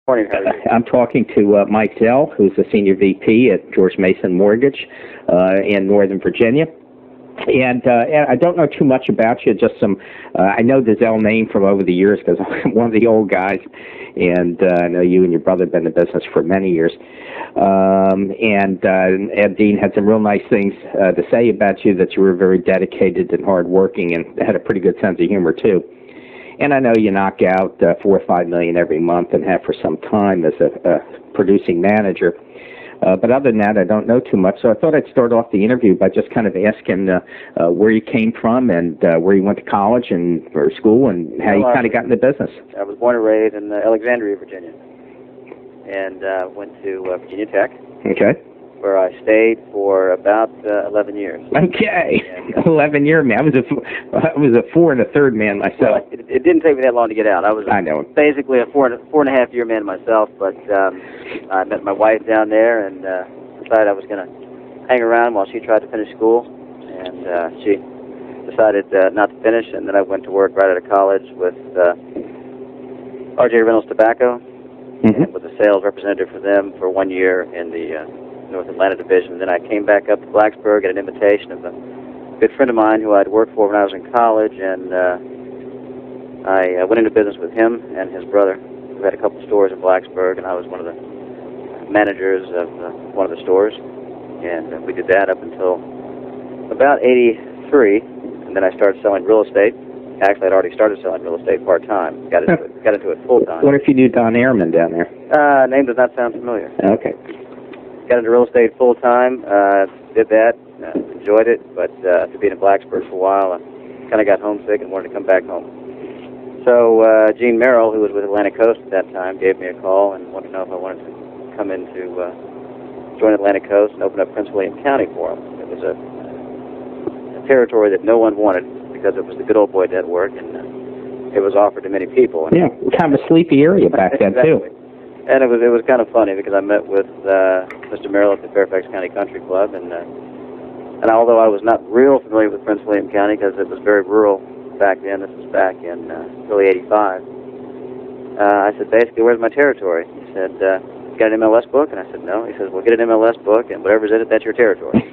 Morning, how are you? I'm talking to Mike Zell, who's the Senior VP at George Mason Mortgage in Northern Virginia. And I don't know too much about you, just some, I know the Zell name from over the years because I'm one of the old guys, and I know you and your brother have been in business for many years. And Ed Dean had some real nice things to say about you, that you were very dedicated and hardworking and had a pretty good sense of humor, too. And I know you knock out $4 or $5 million every month and have for some time as a producing manager. But other than that, I don't know too much. So I thought I'd start off the interview by just kind of asking where you came from and where you went to college and or school and how you kind of got into business. I was born and raised in Alexandria, Virginia, and went to Virginia Tech. Okay. Where I stayed for about 11 years. Okay, And, 11 year man. I was a 4 1/3 man myself. Well, it didn't take me that long to get out. I know. Basically a four and a half year man myself, but I met my wife down there and decided I was going to hang around while she tried to finish school, and she decided not to finish, and then I went to work right out of college with R.J. Reynolds Tobacco, and was a sales representative for them for 1 year in the North Atlanta division. And then I came back up to Blacksburg at an invitation of a good friend of mine who I'd worked for when I was in college, and I went into business with him and his brother, who had a couple stores in Blacksburg, and I was one of the managers of one of the stores, and we did that up until about 83, and then I started selling real estate. Actually, I'd already started selling real estate part-time. Got into it full-time. What if you knew Don Ehrman down there? Name does not sound familiar. Okay. Got into real estate full-time, did that, enjoyed it, but after being in Blacksburg for a while, I kind of got homesick and wanted to come back home. So Gene Merrill, who was with Atlantic Coast at that time, gave me a call and wanted to know if I wanted to come in to join Atlantic Coast and open up Prince William County for him. It was a territory that no one wanted because it was the good old boy network, and it was offered to many people. And yeah, kind of a sleepy area back then, exactly. too. And it was kind of funny because I met with Mr. Merrill at the Fairfax County Country Club, and although I was not real familiar with Prince William County because it was very rural back then, this was back in early '85, I said, basically, where's my territory? He said, you got an MLS book? And I said, no. He says, well, get an MLS book, and whatever's in it, that's your territory.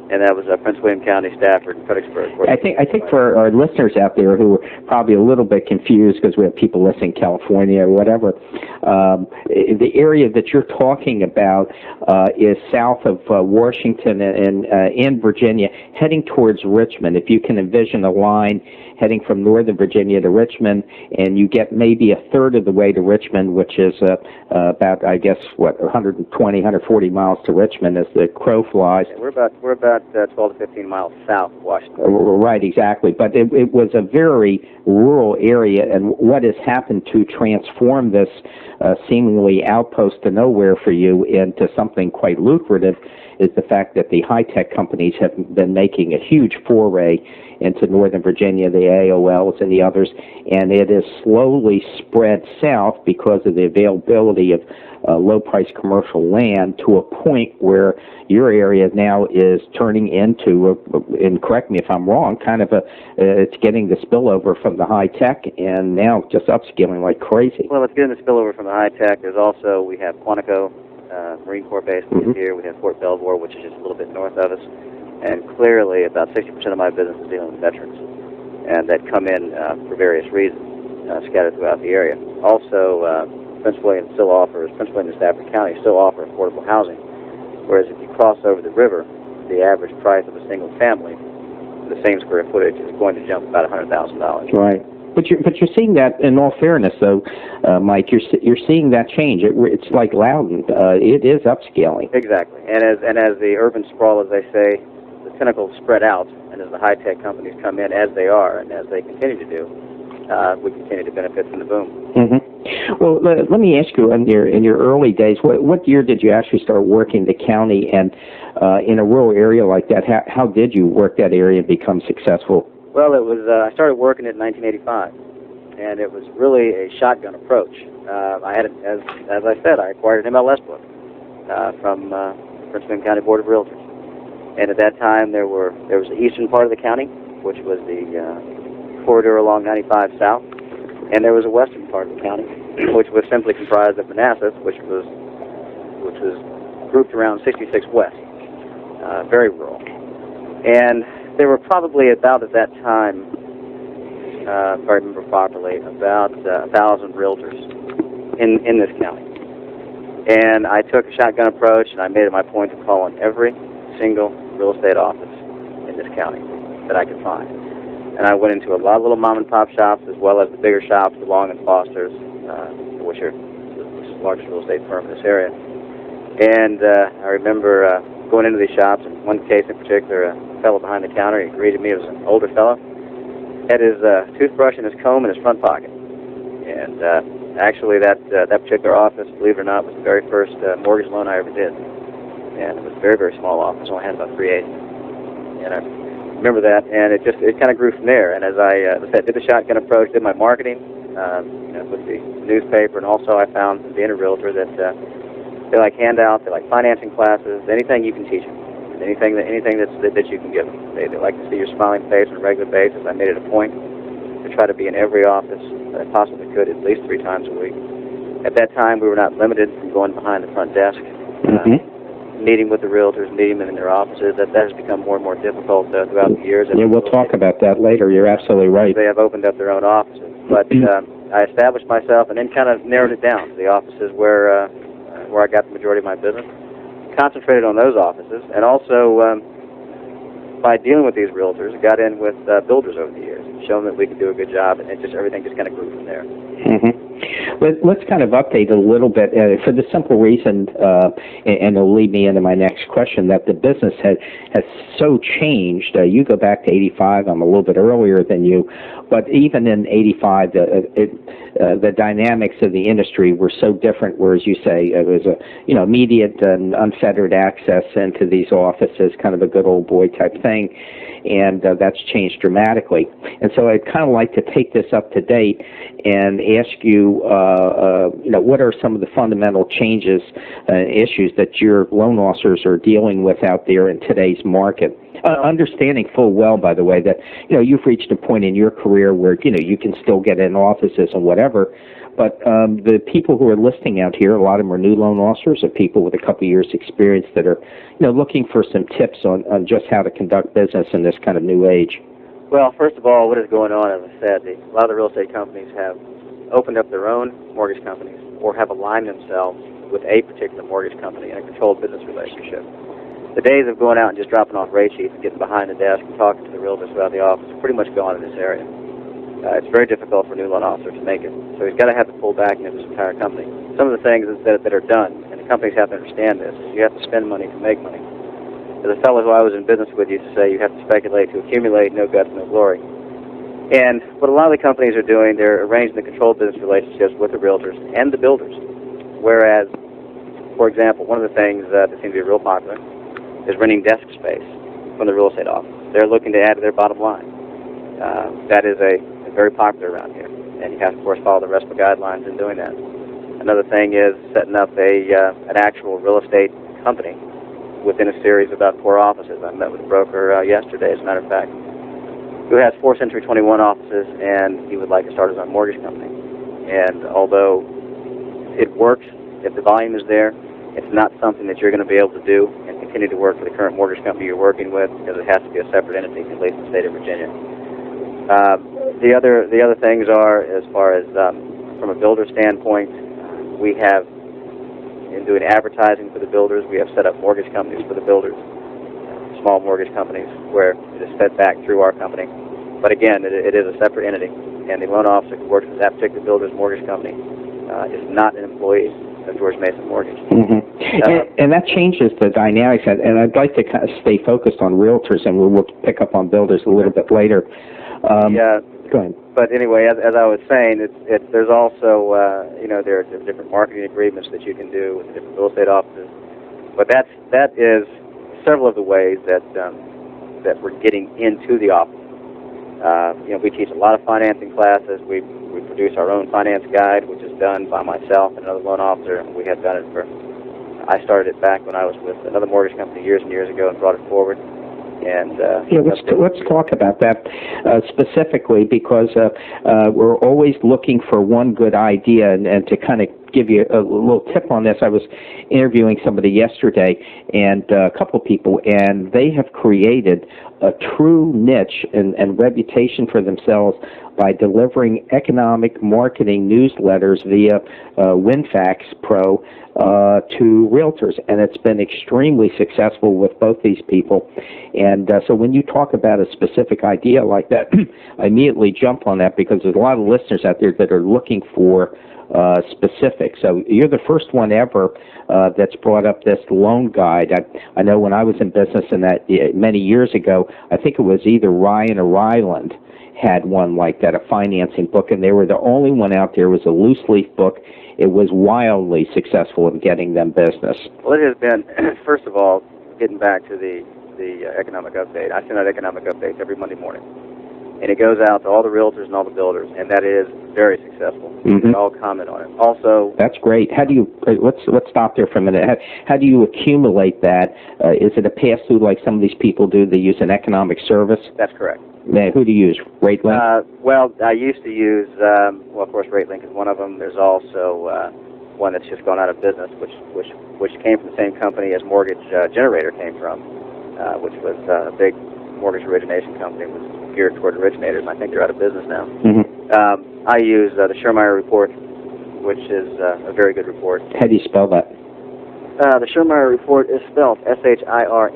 And that was Prince William County, Stafford, and Fredericksburg. I think for our listeners out there who are probably a little bit confused because we have people listening in California or whatever, the area that you're talking about is south of Washington and in Virginia, heading towards Richmond. If you can envision a line heading from Northern Virginia to Richmond, and you get maybe a third of the way to Richmond, which is about, I guess, 120, 140 miles to Richmond as the crow flies. Yeah, we're about 12 to 15 miles south of Washington. Right, exactly. But it was a very rural area, and what has happened to transform this seemingly outpost to nowhere for you into something quite lucrative is the fact that the high-tech companies have been making a huge foray into Northern Virginia, the AOLs and the others, and it has slowly spread south because of the availability of low-priced commercial land to a point where your area now is turning into, and correct me if I'm wrong, kind of it's getting the spillover from the high-tech and now just upscaling like crazy. Well, it's getting the spillover from the high-tech. There's also, we have Quantico, Marine Corps base here. We have Fort Belvoir, which is just a little bit north of us. And clearly, about 60% of my business is dealing with veterans, and that come in for various reasons, scattered throughout the area. Also, Prince William and Stafford County still offer affordable housing, whereas if you cross over the river, the average price of a single family, the same square footage, is going to jump about $100,000. Right. But you're seeing that, in all fairness, though, Mike. You're seeing that change. It's like Loudon. It is upscaling. Exactly. And as the urban sprawl, as they say, the tentacles spread out, and as the high-tech companies come in, as they are, and as they continue to do, we continue to benefit from the boom. Mm-hmm. Well, let me ask you, in your early days, what year did you actually start working the county? And in a rural area like that, how did you work that area and become successful? Well, it was. I started working it in 1985, and it was really a shotgun approach. I had, as I said, I acquired an MLS book from Prince William County Board of Realtors, and at that time there was the eastern part of the county, which was the corridor along 95 South, and there was a western part of the county, which was simply comprised of Manassas, which was grouped around 66 West, very rural. And there were probably about at that time, if I remember properly, about 1,000 realtors in this county. And I took a shotgun approach, and I made it my point to call on every single real estate office in this county that I could find. And I went into a lot of little mom-and-pop shops, as well as the bigger shops, the Long & Fosters, which is the largest real estate firm in this area. And I remember going into these shops, and one case in particular, a fellow behind the counter, he greeted me. It was an older fellow, had his toothbrush and his comb in his front pocket. And actually, that particular office, believe it or not, was the very first mortgage loan I ever did. And it was a very, very small office, only had about 3 agents. And I remember that, and it kind of grew from there. And as I said, did the shotgun approach, did my marketing with the newspaper, and also I found, being a realtor, that they like handouts, they like financing classes, anything you can teach them, anything that you can give them. They like to see your smiling face on a regular basis. I made it a point to try to be in every office that I possibly could, at least 3 times a week. At that time, we were not limited from going behind the front desk, meeting with the realtors, meeting them in their offices. That has become more and more difficult throughout the years. Yeah, we'll talk about that later. You're absolutely right. They have opened up their own offices. But I established myself and then kind of narrowed it down to the offices where I got the majority of my business. Concentrated on those offices, and also by dealing with these realtors, got in with builders over the years, shown that we could do a good job, and everything just kind of grew from there. Let's kind of update a little bit for the simple reason, and it'll lead me into my next question, that the business has so changed. You go back to 85, I'm a little bit earlier than you, but even in 85, the dynamics of the industry were so different, whereas you say it was immediate and unfettered access into these offices, kind of a good old boy type thing, and that's changed dramatically. And so I'd kind of like to take this up to date and ask you, what are some of the fundamental changes, issues that your loan officers are dealing with out there in today's market? Understanding full well, by the way, that you've reached a point in your career where you can still get in offices and whatever, but the people who are listening out here, a lot of them are new loan officers or people with a couple of years' experience that are looking for some tips on just how to conduct business in this kind of new age. Well, first of all, what is going on, as I said, a lot of the real estate companies have opened up their own mortgage companies or have aligned themselves with a particular mortgage company in a controlled business relationship. The days of going out and just dropping off rate sheets and getting behind the desk and talking to the realtors about the office are pretty much gone in this area. It's very difficult for a new loan officer to make it. So he's got to have the full backing of his entire company. Some of the things that are done, and the companies have to understand this, is you have to spend money to make money. As a fellow who I was in business with used to say, you have to speculate to accumulate, no guts, no glory. And what a lot of the companies are doing, they're arranging the controlled business relationships with the realtors and the builders. Whereas, for example, one of the things that seems to be real popular is renting desk space from the real estate office. They're looking to add to their bottom line. That is very popular around here, and you have to, of course, follow the RESPA guidelines in doing that. Another thing is setting up an actual real estate company within a series of about 4 offices. I met with a broker yesterday, as a matter of fact, who has 4 Century 21 offices, and he would like to start his own mortgage company. And although it works, if the volume is there, it's not something that you're going to be able to do and continue to work for the current mortgage company you're working with, because it has to be a separate entity, at least in the state of Virginia. The other things are, as far as from a builder standpoint, we have, in doing advertising for the builders, we have set up mortgage companies for the builders, small mortgage companies, where it is fed back through our company. But again, it is a separate entity, and the loan officer who works for that particular builder's mortgage company is not an employee of George Mason Mortgage. And that changes the dynamics, and I'd like to kind of stay focused on realtors, and we'll pick up on builders a little bit later. Go ahead. But anyway, as I was saying, there's also there are different marketing agreements that you can do with the different real estate offices. But that is several of the ways that we're getting into the office. We teach a lot of financing classes. We produce our own finance guide, which is done by myself and another loan officer. We have done it I started it back when I was with another mortgage company years and years ago and brought it forward. And yeah, let's talk about that specifically, because we're always looking for one good idea, and to kind of give you a little tip on this, I was interviewing somebody yesterday, and a couple of people, and they have created a true niche and reputation for themselves by delivering economic marketing newsletters via WinFax Pro to realtors, and it's been extremely successful with both these people. And so when you talk about a specific idea like that, I immediately jump on that, because there's a lot of listeners out there that are looking for specifics. So you're the first one ever that's brought up this loan guide. I know when I was in business in that many years ago, I think it was either Ryan or Ryland had one like that, a financing book, and they were the only one out there. It was a loose leaf book. It was wildly successful in getting them business. Well, it has been, first of all, getting back to the economic update. I send out economic updates every Monday morning, and it goes out to all the realtors and all the builders, and that is very successful. They all comment on it. Also, that's great. How do you? Let's stop there for a minute. How do you accumulate that? Is it a pass through like some of these people do? They use an economic service. That's correct. Who do you use? RateLink? Well, I used to use, well, of course, RateLink is one of them. There's also one that's just gone out of business, which came from the same company as Mortgage Generator came from, which was a big mortgage origination company. It was geared toward originators, and I think they're out of business now. I use the Schirmeyer report, which is a very good report. How do you spell that? The Schirmeyer report is spelled Schirmeyer.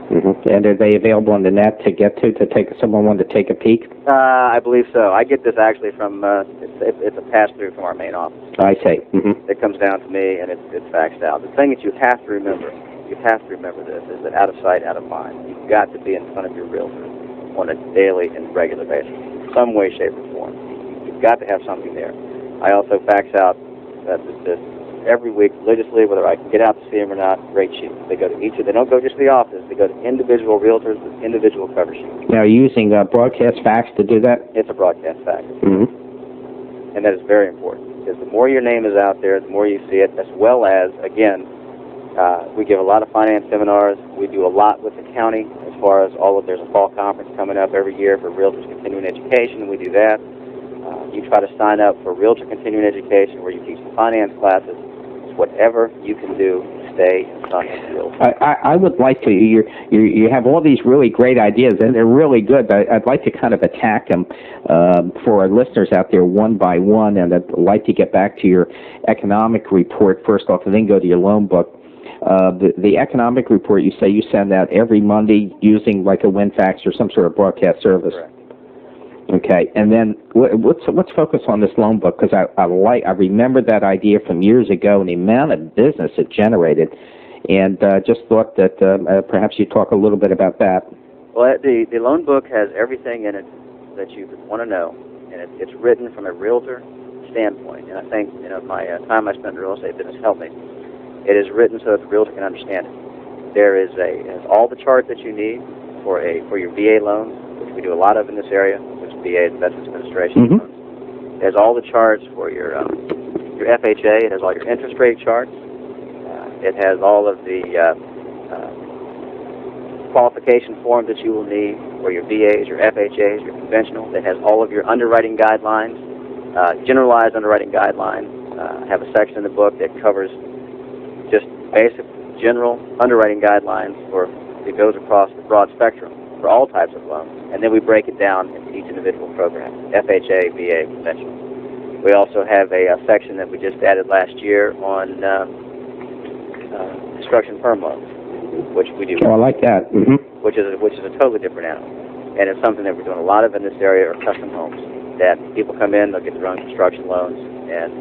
And are they available on the net to get to take someone wanted to take a peek? I believe so. I get this actually from it's a pass through from our main office. I see. It comes down to me, and it's faxed out. The thing that you have to remember this, is that out of sight, out of mind. You've got to be in front of your realtor on a daily and regular basis, some way, shape, or form. You've got to have something there. I also fax out this every week religiously, whether I can get out to see them or not, rate sheets. They go to they don't go just to the office, they go to individual realtors with individual cover sheets. Now, are you using broadcast fax to do that? It's a broadcast fax. And that is very important, because the more your name is out there, the more you see it, as well as, again, we give a lot of finance seminars. We do a lot with the county as far as there's a fall conference coming up every year for Realtors Continuing Education, and we do that. You try to sign up for Realtor Continuing Education, where you teach the finance classes. Whatever you can do to stay in front of the realtor. I would like to. You have all these really great ideas, and they're really good. But I'd like to kind of attack them for our listeners out there one by one, and I'd like to get back to your economic report first off, and then go to your loan book. The economic report, you say you send out every Monday using like a WinFax or some sort of broadcast service. Correct. Okay, and then let's focus on this loan book, because I remember that idea from years ago and the amount of business it generated, and just thought that perhaps you'd talk a little bit about that. Well, the loan book has everything in it that you would want to know, and it's written from a realtor standpoint. And I think my time I spent in the real estate business helped me. It is written so that the realtor can understand it. It has all the charts that you need for your VA loans, which we do a lot of in this area. VA, Veterans Administration loans. It has all the charts for your FHA. It has all your interest rate charts. It has all of the qualification forms that you will need for your VAs, your FHAs, your conventional. It has all of your underwriting guidelines, generalized underwriting guidelines. I have a section in the book that covers just basic general underwriting guidelines that goes across the broad spectrum for all types of loans, and then we break it down into each individual program, FHA, VA, conventional. We also have a section that we just added last year on construction perm loans, which we do. Oh, I like that. Which is a totally different animal, and it's something that we're doing a lot of in this area, are custom homes, that people come in, they'll get their own construction loans, and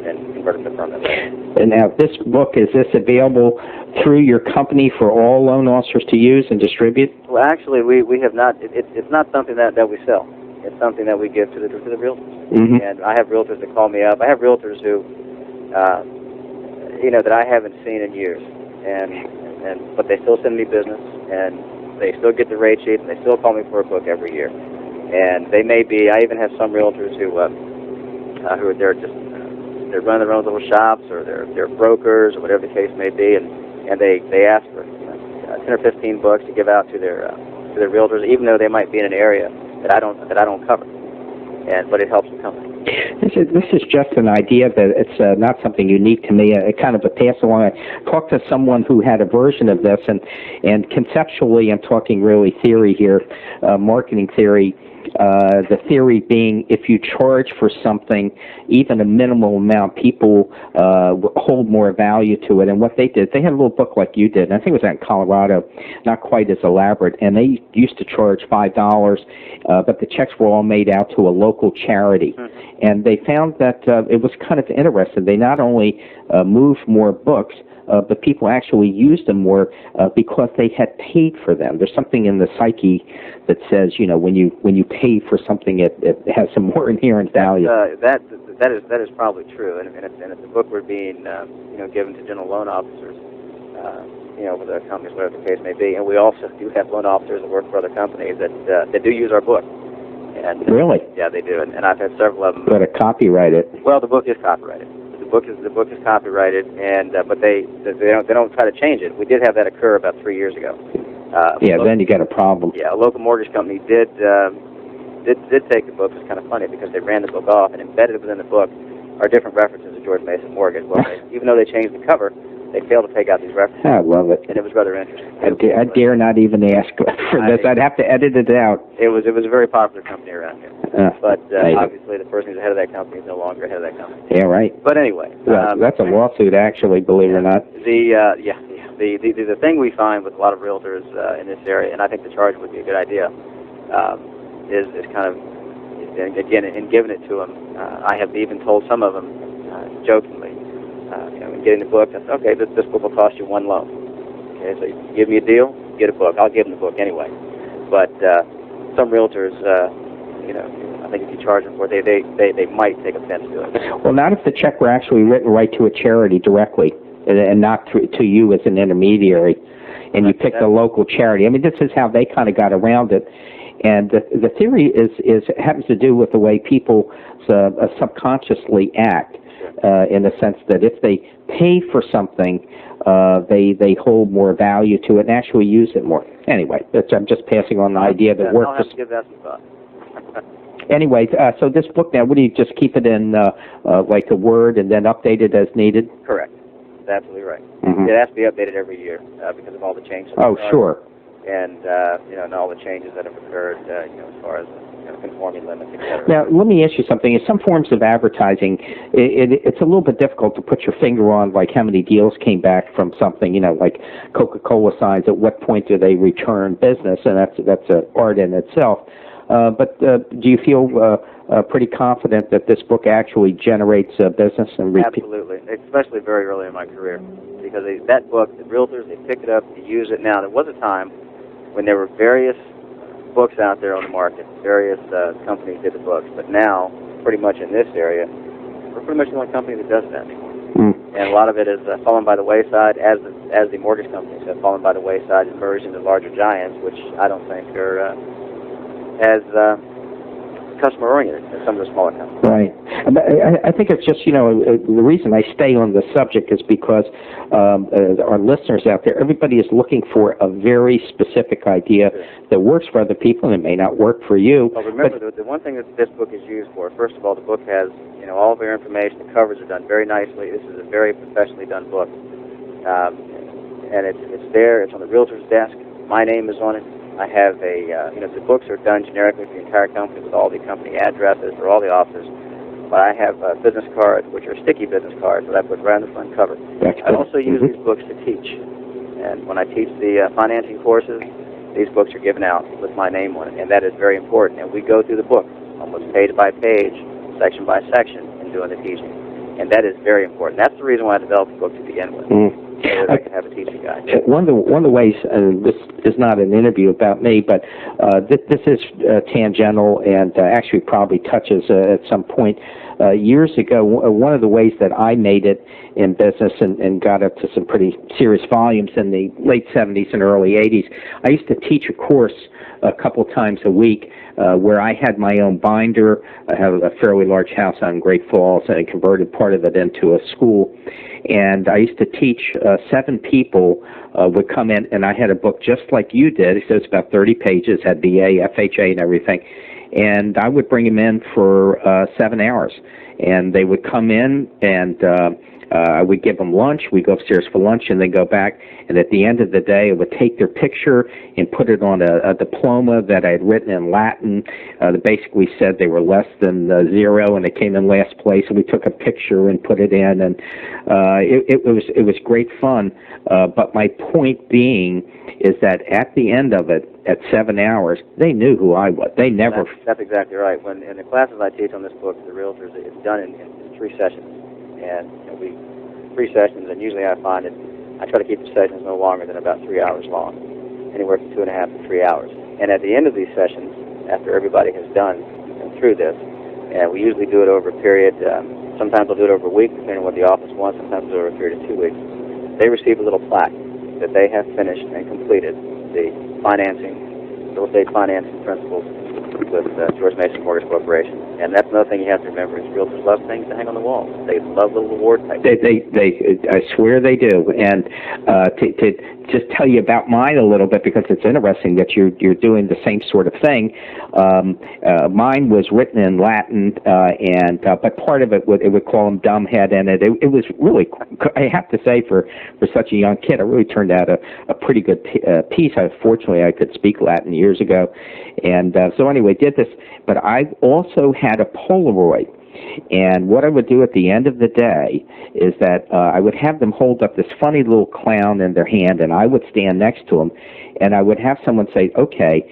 then convert them to permanent loans. And now, this book, is this available through your company for all loan officers to use and distribute? Well, actually, we have not. It's not something that we sell. It's something that we give to the realtors. And I have realtors that call me up. I have realtors who, that I haven't seen in years, but they still send me business, and they still get the rate sheet, and they still call me for a book every year. And they may be. I even have some realtors who are they're running their own little shops, or they're brokers, or whatever the case may be, and they ask for, can 10 or 15 books to give out to their realtors, even though they might be in an area that I don't cover. But it helps the company. This is just an idea that it's not something unique to me. It kind of a pass along. I talked to someone who had a version of this, and conceptually, I'm talking really theory here, marketing theory. The theory being, if you charge for something, even a minimal amount, people hold more value to it. And what they did, they had a little book like you did, and I think it was out in Colorado, not quite as elaborate, and they used to charge $5, but the checks were all made out to a local charity. And they found that it was kind of interesting. They not only moved more books, but people actually used them more because they had paid for them. There's something in the psyche that says, you know, when you pay for something, it has some more inherent value. That is probably true. And if the book were being given to general loan officers, with their companies, whatever the case may be, and we also do have loan officers that work for other companies that do use our book. And, really? Yeah, they do, and I've had several of them. But to copyright it. Well, the book is copyrighted. The book is copyrighted, and but they don't try to change it. We did have that occur about 3 years ago. Then you got a problem. Yeah, a local mortgage company did take the book. It was kind of funny because they ran the book off and embedded within the book are different references to George Mason Mortgage. Well, even though they changed the cover, they failed to take out these references. I love it. And it was rather interesting. I dare not even ask for this. I'd have to edit it out. It was a very popular company around here. But obviously the person who's ahead of that company is no longer ahead of that company. Yeah, right. But anyway. That's a lawsuit, actually, believe it or not. The thing we find with a lot of realtors in this area, and I think the charge would be a good idea, is kind of, again, in giving it to them, I have even told some of them jokingly, in getting the book, I said, okay, this book will cost you one loan. Okay, so you give me a deal, get a book. I'll give them the book anyway. But some realtors, I think if you charge them for it, they might take offense to it. Well, not if the check were actually written right to a charity directly, and not to you as an intermediary, and you pick the local charity. I mean, this is how they kind of got around it. And the theory happens to do with the way people subconsciously act, in the sense that if they pay for something, they hold more value to it and actually use it more. Anyway, I'm just passing on the idea that works. I'll have to give that some thought. Anyway, so this book now, what do you just keep it in like a Word and then update it as needed? Correct. That's absolutely right. It has to be updated every year because of all the changes. Oh, sure. And and all the changes that have occurred, as far as conforming limits, etc. Now, let me ask you something. In some forms of advertising, it's a little bit difficult to put your finger on, like how many deals came back from something. Like Coca-Cola signs. At what point do they return business? And that's an art in itself. But do you feel pretty confident that this book actually generates business and repeat? Absolutely, especially very early in my career, because that book, the realtors, they picked it up, they use it. Now, there was a time when there were various books out there on the market, various companies did the books, but now, pretty much in this area, we're pretty much the only company that does that anymore. And a lot of it is fallen by the wayside, as the mortgage companies have fallen by the wayside and merged into larger giants, which I don't think are as customer-oriented as some of the smaller companies. Right. I think it's just, the reason I stay on the subject is because our listeners out there, everybody is looking for a very specific idea that works for other people and it may not work for you. Well, remember, the one thing that this book is used for, first of all, the book has, all of your information. The covers are done very nicely. This is a very professionally done book. And it's there. It's on the realtor's desk. My name is on it. I have the books are done generically for the entire company with all the company addresses for all the offices. But I have business cards, which are sticky business cards, that I put right on the front cover. I also use these books to teach. And when I teach the financing courses, these books are given out with my name on it, and that is very important. And we go through the book, almost page by page, section by section, in doing the teaching. And that is very important. That's the reason why I developed the book to begin with. So that I can have a teaching guide. One of the ways, and this is not an interview about me, but this is tangential and actually probably touches at some point years ago, one of the ways that I made it in business and got up to some pretty serious volumes in the late 70s and early 80s, I used to teach a course a couple times a week where I had my own binder. I have a fairly large house on Great Falls, and I converted part of it into a school. And I used to teach 7 people would come in, and I had a book just like you did. It was about 30 pages, had BA, FHA, and everything. And I would bring them in for 7 hours. And they would come in, and I would give them lunch. We'd go upstairs for lunch and then go back. And at the end of the day, I would take their picture and put it on a diploma that I had written in Latin that basically said they were less than 0 and they came in last place. And we took a picture and put it in, and it was great fun. But my point being is that at the end of it, at 7 hours, they knew who I was. They never. That's exactly right. When in the classes I teach on this book, the realtors, it's done in 3 sessions. And 3 sessions, and usually I find that I try to keep the sessions no longer than about 3 hours long, anywhere from 2.5 to 3 hours. And at the end of these sessions, after everybody has done through this, and we usually do it over a period, sometimes I'll do it over a week, depending on what the office wants, sometimes over a period of 2 weeks, they receive a little plaque that they have finished and completed the real estate financing principles with George Mason Mortgage Corporation. And that's another thing you have to remember is realtors love things to hang on the wall. They love little reward type things. I swear they do. And to just tell you about mine a little bit, because it's interesting that you're doing the same sort of thing. Mine was written in Latin, but part of it would call him dumbhead, and it was really, I have to say, for such a young kid, it really turned out a pretty good piece. Fortunately, I could speak Latin years ago, and so anyway, did this. But I also had a Polaroid. And what I would do at the end of the day is that I would have them hold up this funny little clown in their hand, and I would stand next to them, and I would have someone say, okay,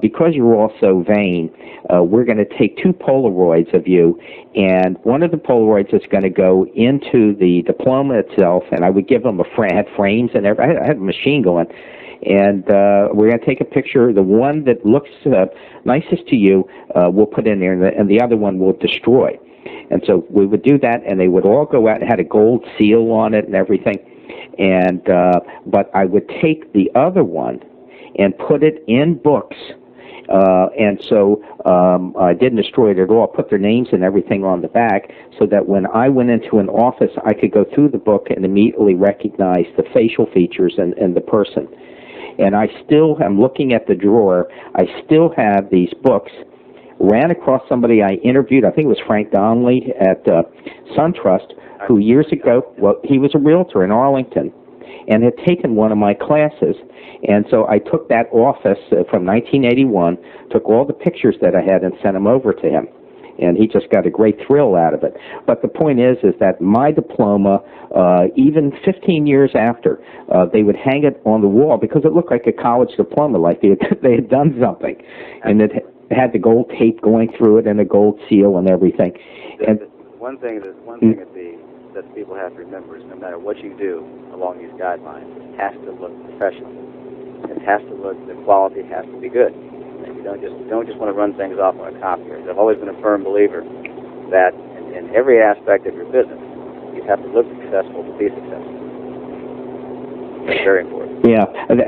because you're all so vain, we're going to take 2 Polaroids of you, and one of the Polaroids is going to go into the diploma itself, and I would give them I had frames and everything. I had a machine going. And we're going to take a picture. The one that looks nicest to you, we'll put in there, and the other one we'll destroy. And so we would do that, and they would all go out and had a gold seal on it and everything. And but I would take the other one and put it in books. And so I didn't destroy it at all. I put their names and everything on the back so that when I went into an office, I could go through the book and immediately recognize the facial features and the person. And I still am looking at the drawer. I still have these books. Ran across somebody I interviewed. I think it was Frank Donnelly at SunTrust, who years ago, well, he was a realtor in Arlington and had taken one of my classes. And so I took that office from 1981, took all the pictures that I had and sent them over to him. And he just got a great thrill out of it. But the point is that my diploma, even 15 years after, they would hang it on the wall because it looked like a college diploma, like they had done something. And it had the gold tape going through it and a gold seal and everything. And one thing that people have to remember is no matter what you do along these guidelines, it has to look professional. It has to look, the quality has to be good. You don't just want to run things off on a copier. I've always been a firm believer that in every aspect of your business, you have to look successful to be successful. It's very important. Yeah,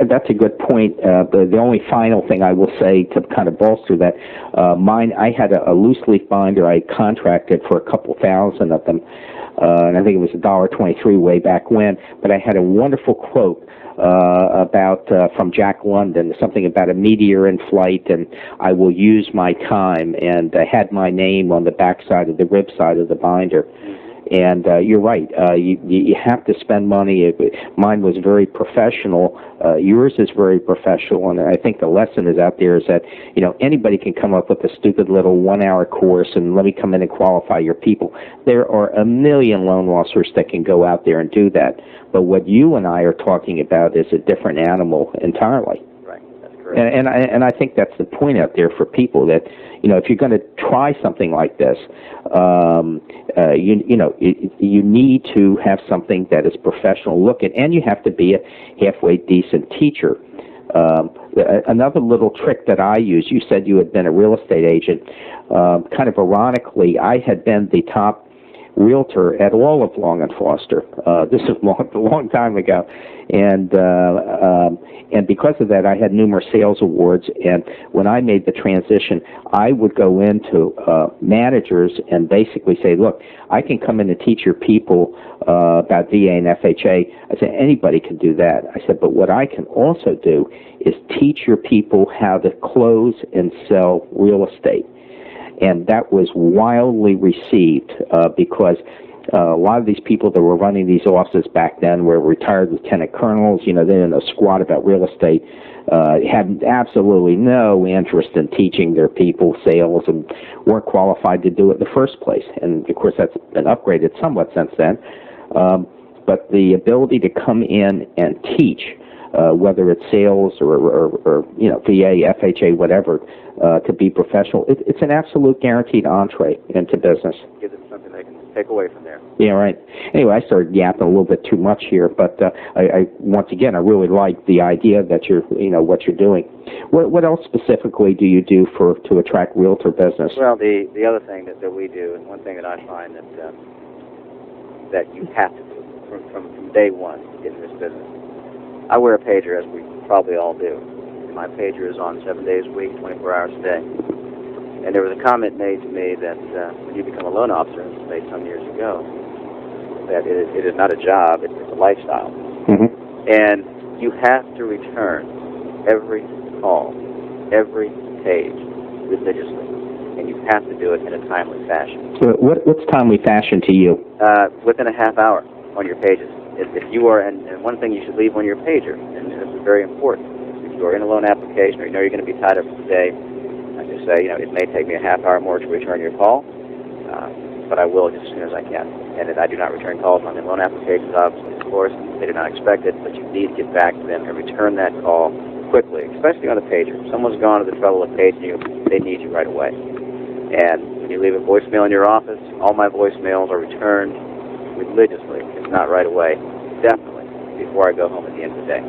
that's a good point. The only final thing I will say to kind of bolster that, mine, I had a loose leaf binder I contracted for a couple thousand of them, and I think it was $1.23 way back when, but I had a wonderful quote from Jack London, something about a meteor in flight, and I will use my time, and I had my name on the backside of the rib side of the binder. And you're right. You have to spend money. Mine was very professional. Yours is very professional, and I think the lesson is out there is that anybody can come up with a stupid little 1-hour course and let me come in and qualify your people. There are a million loan officers that can go out there and do that. But what you and I are talking about is a different animal entirely. Right. That's correct. And I think that's the point out there for people that if you're going to try something like this, you need to have something that is professional looking, and you have to be a halfway decent teacher. Another little trick that I use, you said you had been a real estate agent. Kind of ironically, I had been the top realtor at all of Long and Foster. This is a long time ago, and because of that, I had numerous sales awards. And when I made the transition, I would go into managers and basically say, "Look, I can come in and teach your people about VA and FHA." I said, "Anybody can do that." I said, "But what I can also do is teach your people how to close and sell real estate." And that was wildly received because a lot of these people that were running these offices back then were retired lieutenant colonels. You know, they didn't know squat about real estate, had absolutely no interest in teaching their people sales, and weren't qualified to do it in the first place. And, of course, that's been upgraded somewhat since then. But the ability to come in and teach, whether it's sales or you know, VA, FHA, whatever, to be professional, it's an absolute guaranteed entree into business. Give them something they can take away from there. Yeah, right. Anyway, I started yapping a little bit too much here, but I once again, I really like the idea that what you're doing. What else specifically do you do to attract realtor business? Well, the other thing that we do, and one thing that I find that you have to do from day one in this business. I wear a pager, as we probably all do. My pager is on 7 days a week, 24 hours a day. And there was a comment made to me that when you become a loan officer, made some years ago, that it is not a job, it's a lifestyle. Mm-hmm. And you have to return every call, every page religiously. And you have to do it in a timely fashion. So what's timely fashion to you? Within a half hour on your pages. If you are, and one thing you should leave on your pager, and this is very important, if you are in a loan application or you know you're going to be tied up for the day, I just say, it may take me a half hour more to return your call, but I will just as soon as I can. And I do not return calls on the loan applications, obviously, of course. They do not expect it, but you need to get back to them and return that call quickly, especially on the pager. If someone's gone to the trouble of paging you, they need you right away. And when you leave a voicemail in your office, all my voicemails are returned religiously, if not right away, definitely before I go home at the end of the day.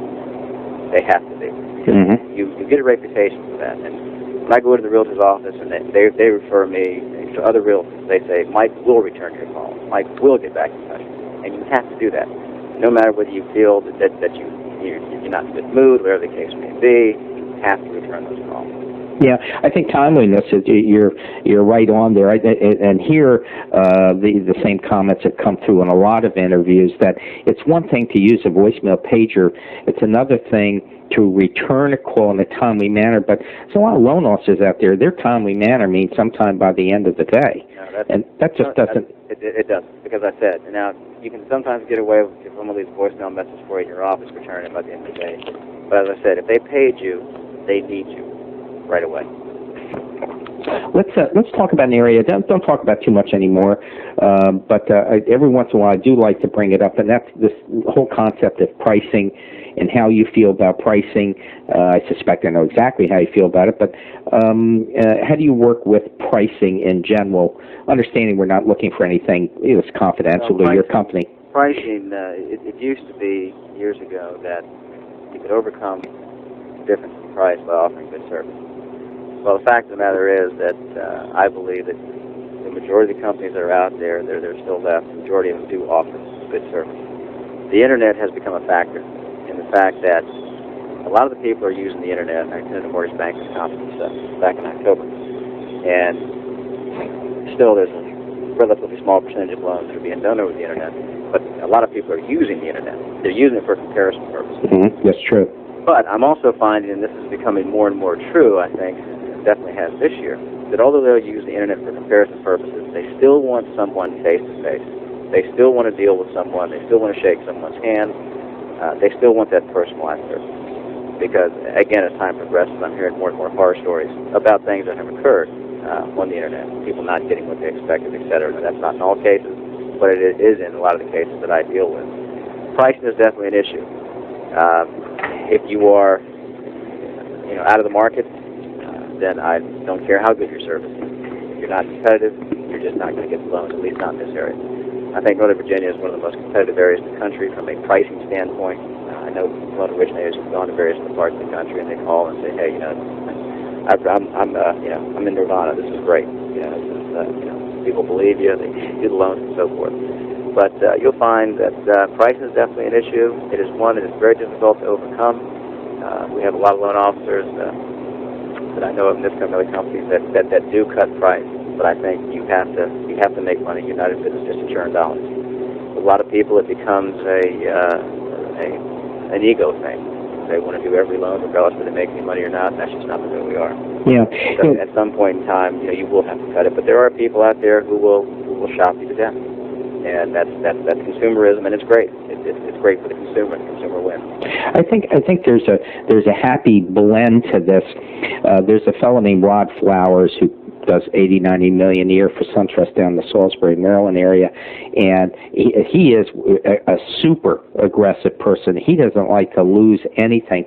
They have to be. Because you get a reputation for that. And when I go to the realtor's office and they refer me to other realtors, they say, Mike will return your call. Mike will get back in touch. And you have to do that. No matter whether you feel that you're not in a good mood, whatever the case may be, you have to return those calls. Yeah, I think timeliness is you're right on there, and here the same comments have come through in a lot of interviews that it's one thing to use a voicemail pager, it's another thing to return a call in a timely manner. But there's a lot of loan officers out there. Their timely manner means sometime by the end of the day, and that just doesn't. It doesn't, because I said, now you can sometimes get away with if someone leaves a voicemail message for you in your office, return it by the end of the day. But as I said, if they paid you, they need you right away. Let's talk about an area. Don't talk about too much anymore. But every once in a while, I do like to bring it up, and that's this whole concept of pricing and how you feel about pricing. I suspect I know exactly how you feel about it, but how do you work with pricing in general? Understanding we're not looking for anything that's confidential to your company. Pricing, it used to be years ago that you could overcome the difference in price by offering good service. Well, the fact of the matter is that I believe that the majority of the companies that are out there, they're still left, the majority of them do offer good service. The Internet has become a factor in the fact that a lot of the people are using the Internet. I attended a mortgage banker's conference back in October, and still there's a relatively small percentage of loans that are being done over the Internet, but a lot of people are using the Internet. They're using it for comparison purposes. Mm-hmm. That's true. But I'm also finding, and this is becoming more and more true, I think, definitely has this year, that although they'll use the Internet for comparison purposes, they still want someone face-to-face. They still want to deal with someone. They still want to shake someone's hand. They still want that personalized service. Because, again, as time progresses, I'm hearing more and more horror stories about things that have occurred on the Internet, people not getting what they expected, etc. Now, that's not in all cases, but it is in a lot of the cases that I deal with. Pricing is definitely an issue. If you are out of the market, then I don't care how good your service is. If you're not competitive, you're just not going to get the loans, at least not in this area. I think Northern Virginia is one of the most competitive areas in the country from a pricing standpoint. I know loan originators who've gone to various parts of the country, and they call and say, hey, I'm in Nirvana. This is great. People believe you. They do the loans and so forth. But you'll find that price is definitely an issue. It is one that is very difficult to overcome. We have a lot of loan officers that I know of in this company, companies that do cut price. But I think you have to make money. You're not in business just to churn dollars. A lot of people, it becomes an ego thing. They want to do every loan regardless whether they make any money or not, and that's just not the way we are. Yeah. So at some point in time, you will have to cut it. But there are people out there who will shop you to death. And that's consumerism, and it's great. It's great for the consumer. The consumer wins. I think there's a happy blend to this. There's a fellow named Rod Flowers who does 80-90 million a year for SunTrust down in the Salisbury, Maryland area, and he is a super aggressive person. He doesn't like to lose anything,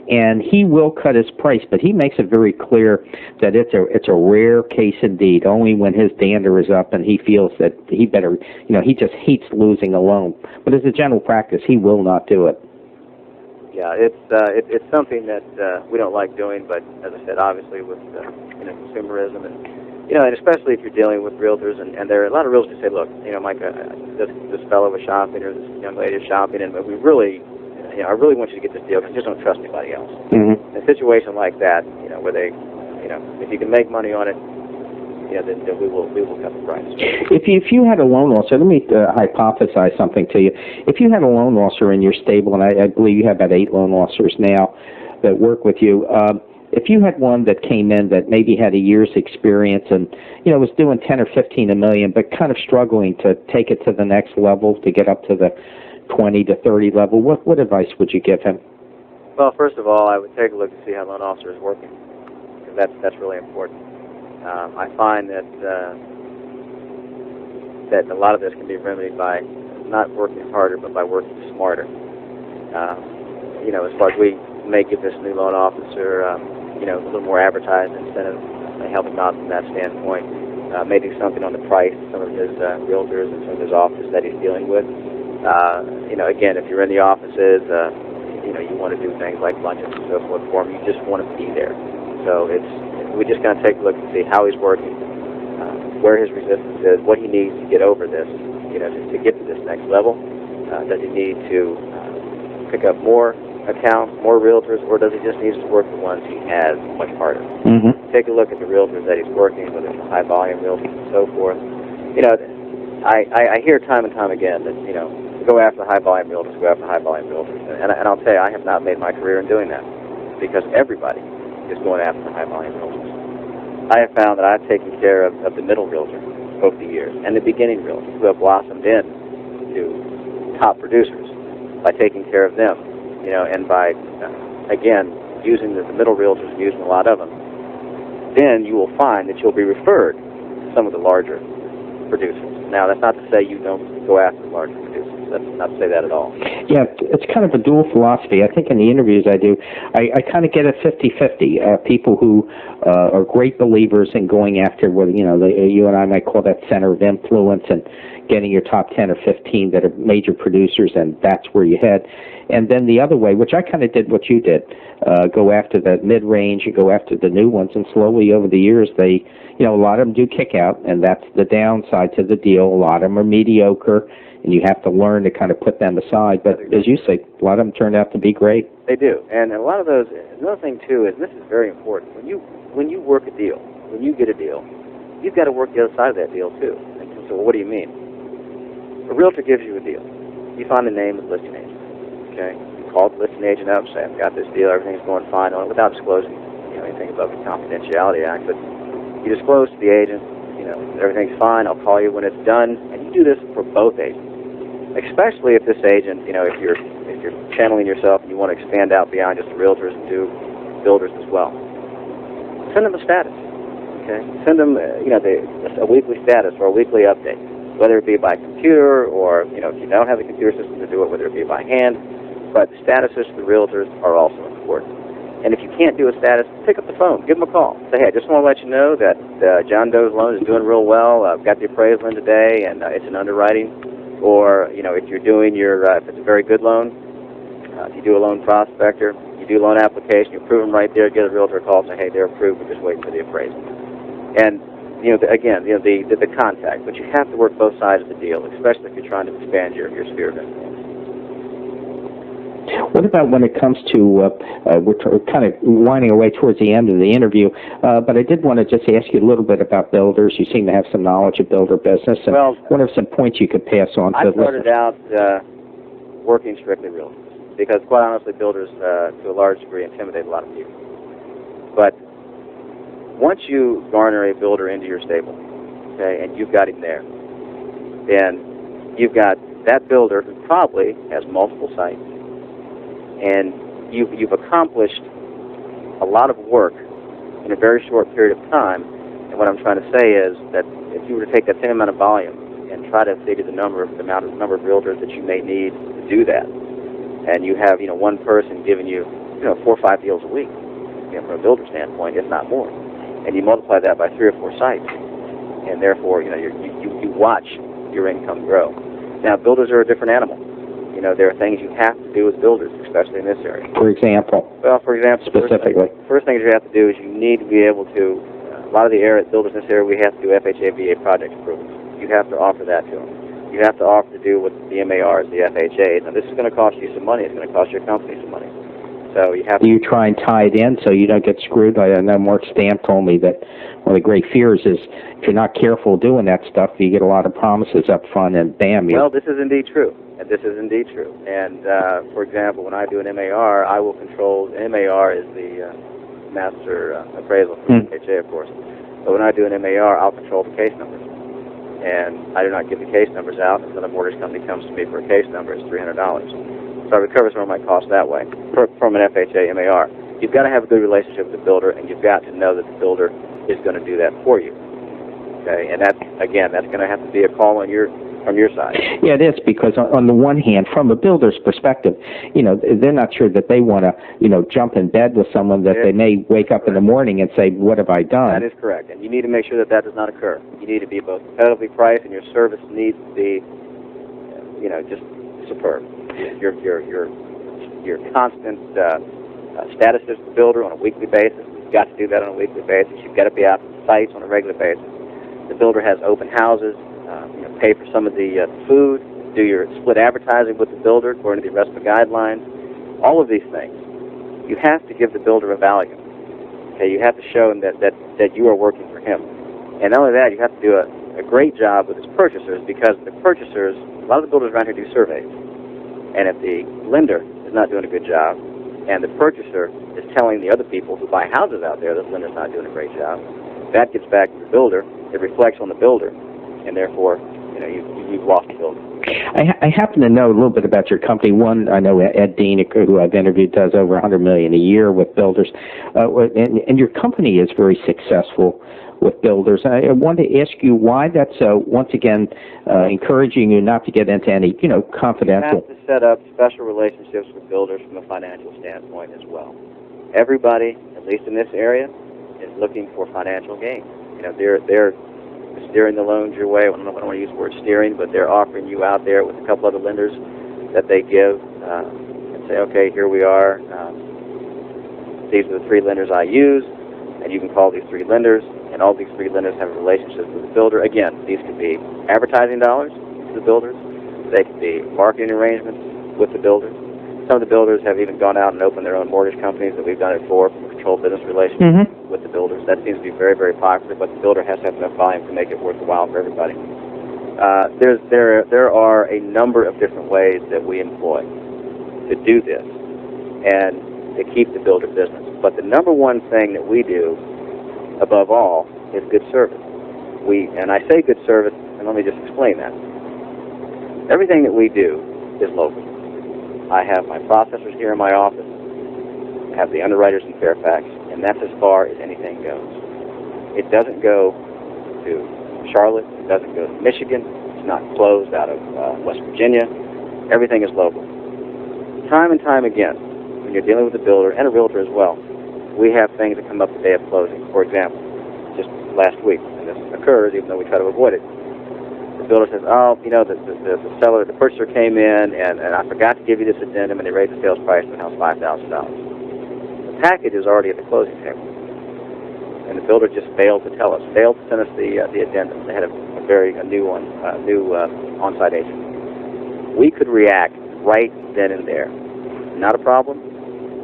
and he will cut his price, but he makes it very clear that it's a rare case indeed. Only when his dander is up and he feels that he better, he just hates losing a loan. But as a general practice, he will not do it. Yeah, it's something that we don't like doing, but as I said, obviously with consumerism and and especially if you're dealing with realtors, and there are a lot of realtors who say, look, Mike, this fellow was shopping or this young lady is shopping, and we really, I really want you to get this deal because you just don't trust anybody else. Mm-hmm. In a situation like that, where they, if you can make money on it, then we will cut the price. If you had a loan officer, let me hypothesize something to you. If you had a loan officer in your stable, and I believe you have about 8 loan officers now that work with you, if you had one that came in that maybe had a year's experience and was doing 10 or 15 a million, but kind of struggling to take it to the next level, to get up to the 20 to 30 level, what advice would you give him? Well, first of all, I would take a look to see how the loan officer is working, because that's really important. I find that a lot of this can be remedied by not working harder, but by working smarter. As far as we may give this new loan officer, a little more advertising incentive, help him out from that standpoint. Maybe something on the price, some of his realtors and some of his offices that he's dealing with. Again, if you're in the offices, you want to do things like lunches and so forth for him. You just want to be there. So we just got to take a look and see how he's working, where his resistance is, what he needs to get over this, to get to this next level. Does he need to pick up more accounts, more realtors, or does he just need to work the ones he has much harder? Mm-hmm. Take a look at the realtors that he's working, whether it's high volume realtors and so forth. I hear time and time again that, go after high volume realtors, and I'll tell you, I have not made my career in doing that, because everybody is going after the high volume realtors. I have found that I've taken care of the middle realtor over the years, and the beginning realtors who have blossomed into top producers by taking care of them, and by, again, using the middle realtors, using a lot of them. Then you will find that you'll be referred to some of the larger producers. Now, that's not to say you don't go after the larger producers. That's not to say that at all. Yeah, it's kind of a dual philosophy. I think in the interviews I do, I kind of get a 50-50. People who are great believers in going after what, you and I might call that center of influence, and getting your top 10 or 15 that are major producers, and that's where you head. And then the other way, which I kind of did what you did, go after the mid-range and go after the new ones, and slowly over the years they, a lot of them do kick out, and that's the downside to the deal. A lot of them are mediocre, and you have to learn to kind of put them aside. But as you say, a lot of them turned out to be great. They do, and a lot of those. Another thing too is, and this is very important, when you work a deal, when you get a deal, you've got to work the other side of that deal too. And so, what do you mean? A realtor gives you a deal. You find the name of the listing agent. Okay, you call the listing agent up, say, I've got this deal, everything's going fine on it, without disclosing anything above the Confidentiality Act. But you disclose to the agent, everything's fine. I'll call you when it's done, and you do this for both agents. Especially if this agent, if you're channeling yourself and you want to expand out beyond just the realtors and do builders as well. Send them a status. Okay, send them a weekly status or a weekly update, whether it be by computer or if you don't have a computer system to do it, whether it be by hand. But statuses to the realtors are also important. And if you can't do a status, pick up the phone, give them a call. Say, hey, I just want to let you know that John Doe's loan is doing real well. I've got the appraisal in today, and it's an underwriting. Or if you're doing if it's a very good loan, If you do a loan prospector, you do a loan application, you approve them right there, get a realtor a call and say, hey, they're approved, we're just waiting for the appraisal. And, the contact. But you have to work both sides of the deal, especially if you're trying to expand your sphere of influence. What about when it comes to, we're kind of winding away towards the end of the interview, but I did want to just ask you a little bit about builders. You seem to have some knowledge of builder business, and what are some points you could pass on to I started out working strictly real estate because, quite honestly, builders, to a large degree, intimidate a lot of people. But once you garner a builder into your stable, okay, and you've got him there, then you've got that builder who probably has multiple sites, and you've accomplished a lot of work in a very short period of time. And what I'm trying to say is that if you were to take that same amount of volume and try to figure the number of realtors that you may need to do that, and you have one person giving you 4 or 5 deals a week, from a builder standpoint, if not more, and you multiply that by 3 or 4 sites, and therefore you watch your income grow. Now, builders are a different animal. There are things you have to do with builders, especially in this area. For example? Well, for example, specifically. First things you have to do is you need to be able to, a lot of the builders in this area, we have to do FHA, VA project approvals. You have to offer that to them. You have to offer to do what the MARs, the FHAs. Now, this is going to cost you some money. It's going to cost your company some money. So you have to... You try and tie it in so you don't get screwed. I know Mark Stamp told me that one of the great fears is if you're not careful doing that stuff, you get a lot of promises up front and bam. Well, this is indeed true. And this is indeed true. And, for example, when I do an MAR, I will control... MAR is the master appraisal for FHA, of course. But when I do an MAR, I'll control the case numbers. And I do not give the case numbers out until the mortgage company comes to me for a case number. It's $300. So I recover some of my costs that way from an FHA MAR. You've got to have a good relationship with the builder, and you've got to know that the builder is going to do that for you. Okay, and that's going to have to be a call on from your side. Yeah, it is, because on the one hand, from a builder's perspective, they're not sure that they want to, jump in bed with someone that they may wake up in the morning and say, what have I done? That is correct, and you need to make sure that does not occur. You need to be both competitively priced, and your service needs to be, just superb. Your constant status as the builder on a weekly basis. You've got to do that on a weekly basis. You've got to be out to sites on a regular basis. The builder has open houses. Pay for some of the food. Do your split advertising with the builder according to the RESPA guidelines. All of these things. You have to give the builder a value. Okay, you have to show him that you are working for him. And not only that, you have to do a great job with his purchasers, because the purchasers, a lot of the builders around here do surveys. And if the lender is not doing a good job, and the purchaser is telling the other people who buy houses out there that the lender's not doing a great job, that gets back to the builder. It reflects on the builder, and therefore, you've lost the builder. I happen to know a little bit about your company. One, I know Ed Dean, who I've interviewed, does over $100 million a year with builders, and your company is very successful with builders. I wanted to ask you why that's once again encouraging you not to get into any confidential. You have to set up special relationships with builders from a financial standpoint as well. Everybody, at least in this area, is looking for financial gain. They're steering the loans your way. I don't want to use the word steering, but they're offering you out there with a couple other lenders that they give and say, okay, here we are. These are the 3 lenders I use, and you can call these 3 lenders, and all these 3 lenders have relationships with the builder. Again, these could be advertising dollars to the builders. They could be marketing arrangements with the builders. Some of the builders have even gone out and opened their own mortgage companies that we've done it for a controlled business relationship with the builders. That seems to be very, very popular, but the builder has to have enough volume to make it worthwhile for everybody. There are a number of different ways that we employ to do this and to keep the builder business. But the number one thing that we do, above all, is good service. And I say good service, and let me just explain that. Everything that we do is local. I have my processors here in my office. I have the underwriters in Fairfax, and that's as far as anything goes. It doesn't go to Charlotte. It doesn't go to Michigan. It's not closed out of West Virginia. Everything is local. Time and time again, when you're dealing with a builder and a realtor as well, we have things that come up the day of closing. For example, just last week, and this occurs even though we try to avoid it, the builder says, oh, you know, the seller, the purchaser came in, and I forgot to give you this addendum, and they raised the sales price of the house $5,000. The package is already at the closing table, and the builder just failed to tell us, failed to send us the addendum. They had a new on-site agent. We could react right then and there. Not a problem.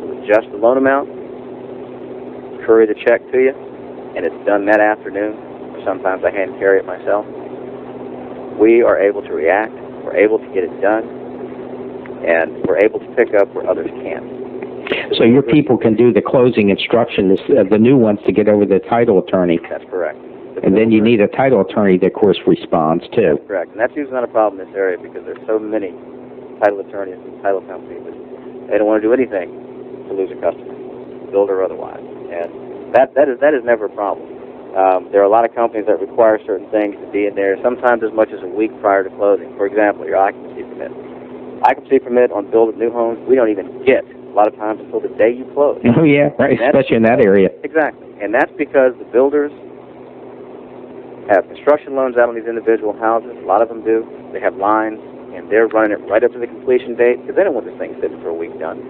We'll adjust the loan amount, courier the check to you, and it's done that afternoon. Sometimes I hand carry it myself. We are able to react. We're able to get it done, and we're able to pick up where others can't. So your people can do the closing instructions, the new ones, to get over the title attorney. That's correct. And then you need a title attorney that, of course, responds, too. That's correct. And that's usually not a problem in this area because there's so many title attorneys and title companies that they don't want to do anything to lose a customer, builder or otherwise. And that is never a problem. There are a lot of companies that require certain things to be in there, sometimes as much as a week prior to closing. For example, your occupancy permit. Occupancy permit on build new homes, we don't even get a lot of times until the day you close. Oh, yeah, right, especially in that area. Exactly. And that's because the builders have construction loans out on these individual houses. A lot of them do. They have lines, and they're running it right up to the completion date because they don't want this thing sitting for a week done,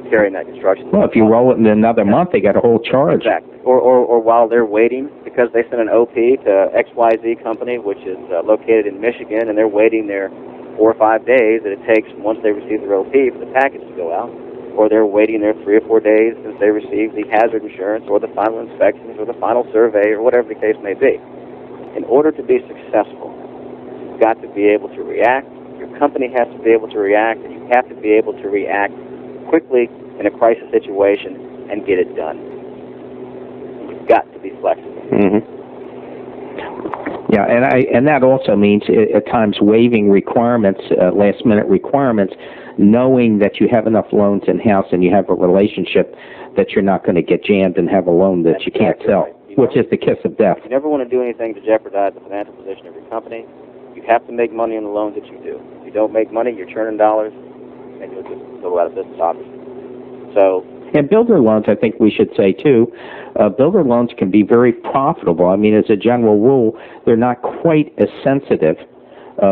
carrying that construction. Well, if you roll it in another month, they got a whole charge. Exactly. Or while they're waiting, because they sent an OP to XYZ company, which is located in Michigan, and they're waiting their 4 or 5 days that it takes once they receive their OP for the package to go out, or they're waiting their 3 or 4 days since they receive the hazard insurance or the final inspections or the final survey or whatever the case may be. In order to be successful, you've got to be able to react. Your company has to be able to react, and you have to be able to react quickly in a crisis situation and get it done. You've got to be flexible. Mm-hmm. Yeah, and that also means at times waiving requirements, last-minute requirements, knowing that you have enough loans in-house and you have a relationship that you're not going to get jammed and have a loan that you can't sell, which is the kiss of death. You never want to do anything to jeopardize the financial position of your company. You have to make money on the loans that you do. If you don't make money, you're churning dollars, and you'll just go out of business, obviously. So, and builder loans, I think we should say, too, builder loans can be very profitable. I mean, as a general rule, they're not quite as sensitive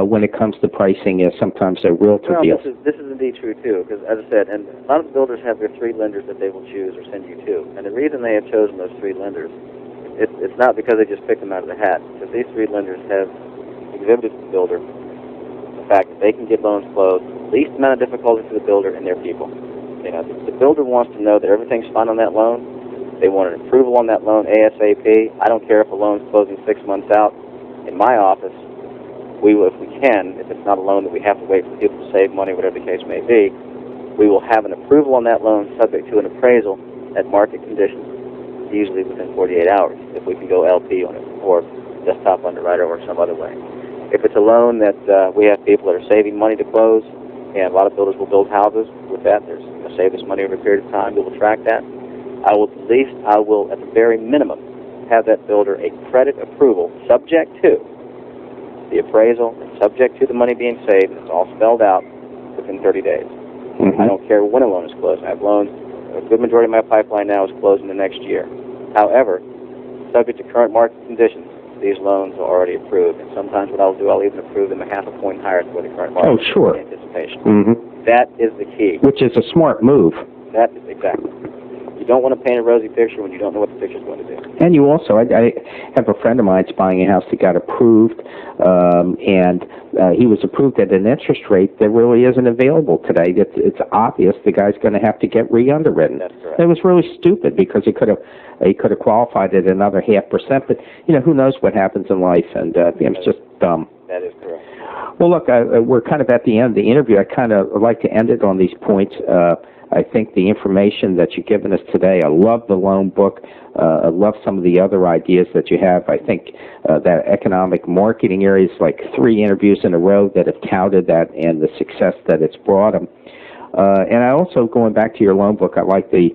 when it comes to pricing as sometimes a realtor deals. This is indeed true, too, because, as I said, and a lot of the builders have their 3 lenders that they will choose or send you to. And the reason they have chosen those 3 lenders, it's not because they just picked them out of the hat. Because these 3 lenders have exhibited to the builder the fact that they can get loans closed, least amount of difficulty for the builder and their people. You know, the builder wants to know that everything's fine on that loan. They want an approval on that loan ASAP. I don't care if a loan's closing 6 months out. In my office, we will, if we can, if it's not a loan that we have to wait for people to save money, whatever the case may be, we will have an approval on that loan subject to an appraisal at market conditions, usually within 48 hours, if we can go LP on it, or desktop underwriter or some other way. If it's a loan that we have people that are saving money to close, and a lot of builders will build houses with that, there's going to save us money over a period of time, we will track that. I will, at the very minimum, have that builder a credit approval subject to the appraisal, subject to the money being saved, and it's all spelled out within 30 days. Mm-hmm. I don't care when a loan is closed. I have loans, a good majority of my pipeline now is closing the next year. However, subject to current market conditions, these loans are already approved. And sometimes what I'll do, I'll even approve them a half a point higher than what the current market anticipation. Mm-hmm. That is the key. Which is a smart move. That is exactly. You don't want to paint a rosy picture when you don't know what the picture's going to do. And you also, I have a friend of mine buying a house that got approved, and he was approved at an interest rate that really isn't available today. It's obvious the guy's going to have to get re-underwritten. That's correct. It was really stupid because he could have qualified at another 0.5%, but you know, who knows what happens in life, and it's just dumb. That is correct. Well, look, we're kind of at the end of the interview. I kind of like to end it on these points. I think the information that you've given us today, I love the loan book. I love some of the other ideas that you have. I think that economic marketing area is like 3 interviews in a row that have touted that and the success that it's brought them. And I also, going back to your loan book, I like the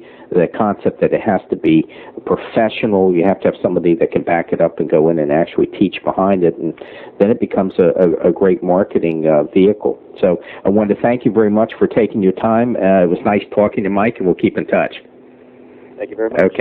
concept that it has to be professional. You have to have somebody that can back it up and go in and actually teach behind it, and then it becomes a great marketing vehicle. So I wanted to thank you very much for taking your time. It was nice talking to Mike, and we'll keep in touch. Thank you very much. Okay.